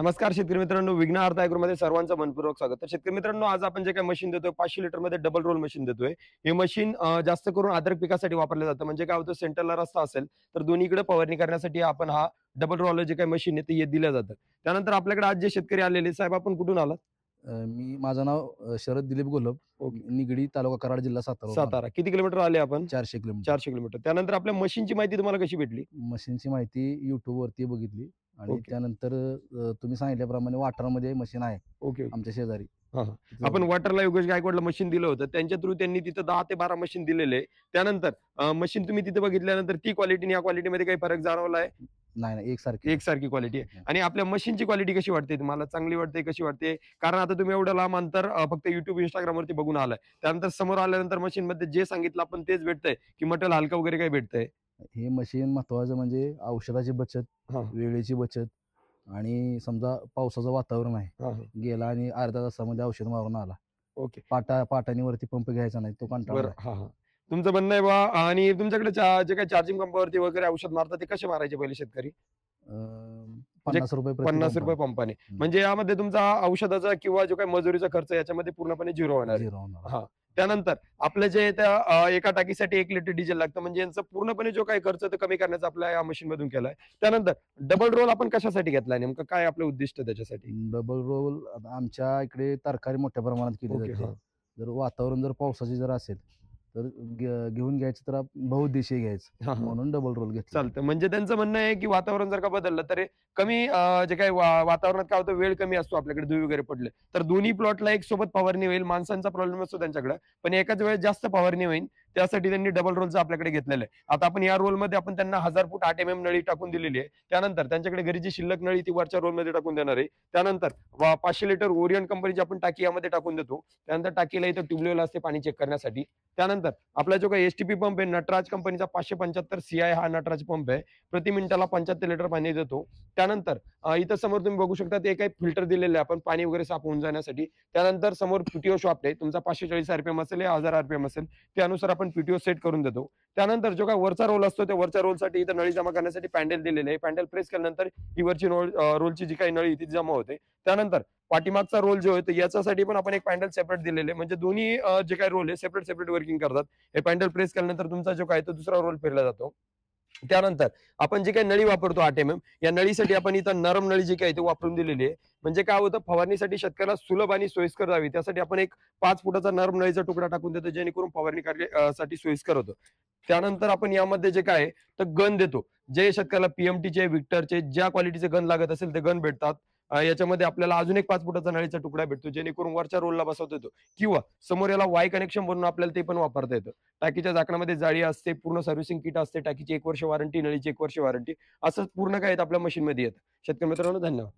नमस्कार शेतकरी मित्रांनो, विघ्न अर्थ ॲग्रोमध्ये सर्वांचं मनपूर्वक स्वागत. तर शेतकरी मित्रांनो, आज आपण जे काही मशीन देतोय 500 लिटरमध्ये डबल रोल मशीन देतोय. हे मशीन जास्त करून अद्रक पिकासाठी वापरलं जातं. म्हणजे काय होतं, सेंटरला रस्ता असेल तर दोन्हीकडे फवारणी करण्यासाठी आपण हा डबल रोल जे काही मशीन आहे ते दिलं जातं. त्यानंतर आपल्याकडे आज जे शेतकरी आलेले, साहेब आपण कुठून आलात? माझं नाव शरद दिलीप गोलप. ओके. निगडी तालुका कराड जिल्हा सातारा. सातारा. किती किलोमीटर आले आपण? 400 किलोमीटर. 400 किलोमीटर. त्यानंतर आपल्या मशीनची माहिती तुम्हाला कशी भेटली? मशीनची माहिती YouTubeवरती बघितली आणि ओके. त्यानंतर तुम्ही सांगितल्याप्रमाणे वाठारामध्ये मशीन आहे ओके. आमच्या शेजारी. हां, हां. तिथं आपण वॉटरला योगेश गायकवाडला मशीन दिलं होतं. त्यांच्या थ्रू त्यांनी तिथं 10 ते 12 मशीन दिलेले. त्यानंतर मशीन तुम्ही तिथे बघितल्यानंतर ती क्वालिटी आणि या क्वालिटीमध्ये काही फरक जाणवला नाही, नाही एकसारखी. एकसारखी क्वालिटी आहे. आणि आपल्या मशीनची क्वालिटी कशी वाटते तुम्हाला? चांगली वाटते, कशी वाटते? कारण आता तुम्ही एवढं लांब अंतर फक्त YouTube, Instagramवरती बघून आलाय. त्यानंतर समोर आल्यानंतर मशीनमध्ये जे सांगितलं आपण तेच भेटतंय, की मटेरियल हलकं वगैरे काही भेटतंय? हे मशीन महत्वाचं म्हणजे औषधाची बचत, हां, वेळेची बचत आणि समजा पावसाचं वातावरण आहे. हां, हां. गेला आणि अर्ध्या तासामध्ये औषध मारून आला. ओके. पाटाणीवरती पंप घ्यायचा नाही, तो कंटाळा बरं. नाही. हां, हां. तुमचं म्हणणं आहे बा आणि तुमच्याकडे जे काही चार्जिंग पंपावरती वगैरे औषध मारतात ते कसे मारायचे पहिले शेतकरी? अ, म्हणजे ₹50 प्रति ₹50 पंपाने. पंपाने. म्हणजे यामध्ये तुमचा औषधाचा किंवा जो काही मजुरीचा खर्च याच्यामध्ये पूर्णपणे झिरो होणार आहे. 0 होणार. हां. त्यानंतर आपलं जे त्या एका टाकीसाठी 1 लिटर डिझेल लागतं म्हणजे यांचा पूर्णपणे जो काही खर्च तो कमी करण्याचा आपल्या या मशीनमधून केलाय. त्यानंतर डबल रोल आपण कशासाठी घेतलाय? नेमकं काय आपलं उद्दिष्ट त्याच्यासाठी? डबल रोल आता आमच्या इकडे तरकारी मोठ्या प्रमाणात केली ओके. जाते. हां. जर वातावरण जर पावसाचे जर असेल, तर घेऊन घ्यायचं तर बहुउद्देशीय घ्यायचं. हां, हां. म्हणून डबल रोल घेतला. चालतं. म्हणजे त्यांचं म्हणणं आहे, की वातावरण जर का बदललं तर कमी जे काही वातावरणात काय होतं, वेळ कमी असतो आपल्याकडे धुळी वगैरे पडले. तर दोन्ही प्लॉटला एक सोबत फवारणी होईल. माणसांचा प्रॉब्लेम असतो त्यांच्याकडे. पण एकाच वेळेस जास्त फवारणी होईल. त्यासाठी त्यांनी डबल रोलचं आपल्याकडे घेतलेलं आहे. आता आपण या रोलमध्ये आपण त्यांना 1000 फूट 8 नळी टाकून दिलेली आहे. त्यानंतर त्यांच्याकडे घरी जी शिल्लक नळी ती वरच्या रोलमध्ये टाकून देणार आहे. त्यानंतर 500 लिटर ओरियन कंपनीची आपण टाकी यामध्ये टाकून देतो. त्यानंतर टाकीला इथं ट्यूबवेल असते पाणी चेक करण्यासाठी. त्यानंतर आपला जो काही एसटीपी पंप आहे नटराज कंपनीचा 575 सीआय हा नटराज पंप आहे. प्रति मिनिटाला 75 लिटर पाणी देतो. त्यानंतर इथं समोर तुम्ही बघू शकता ते काही फिल्टर दिलेले आहे आपण पाणी वगैरे साफ होऊन जाण्यासाठी. त्यानंतर समोर पीटीओ शॉप आहे. तुमचा 540 आरपीएम असेल या 1000 आरपीएम असेल त्यानुसार आपण पीटीओ सेट करून देतो. त्यानंतर जो काही वरचा रोल असतो त्या वरच्या रोलसाठी इथं नळी जमा करण्यासाठी पॅन्डल दिलेले आहे. पॅन्डल प्रेस केल्यानंतर ही वरची रोलची जी काही नळी ती जमा होते. त्यानंतर पाठीमागचा रोल जो आहे तर याच्यासाठी पण आपण एक पॅन्डल सेपरेट दिलेले आहे. म्हणजे दोन्ही जे काही रोल आहे सेपरेट सेपरेट वर्किंग करतात. हे पॅन्डल प्रेस केल्यानंतर तुमचा जो काय तो दुसरा रोल फिरला जातो. त्यानंतर आपण जी काही नळी वापरतो 8 या नळीसाठी आपण इथं नरम नळी जी काही ती वापरून दिलेली आहे. म्हणजे काय होतं फवारणीसाठी शेतकऱ्याला सुलभ आणि सोयीस्कर जावी त्यासाठी आपण एक 5 फुटाचा नरम नळीचा तुकडा टाकून देतो जेणेकरून फवारणी कार्य साठी सोयीस्कर होतं. त्यानंतर आपण यामध्ये जे काय आहे, तर गन देतो. जे शेतकऱ्याला पीएमटीचे, विक्टरचे ज्या क्वालिटीचे गन लागत असेल ते गन भेटतात. याच्यामध्ये आपल्याला अजून एक 5 फुटाचा नळीचा तुकडा भेटतो जेणेकरून वरच्या रोलला बसवता येतो किंवा समोर याला वाय कनेक्शन बनवून आपल्याला ते पण वापरता येतं. टाकीच्या झाकणामध्ये जाळी असते, पूर्ण सर्व्हिसिंग किट असते, टाकीची 1 वर्ष वॉरंटी, नळीची 1 वर्ष वॉरंटी असं पूर्ण काय येतं आपल्या मशीनमध्ये येतं. शेतकरी मित्रांनो धन्यवाद.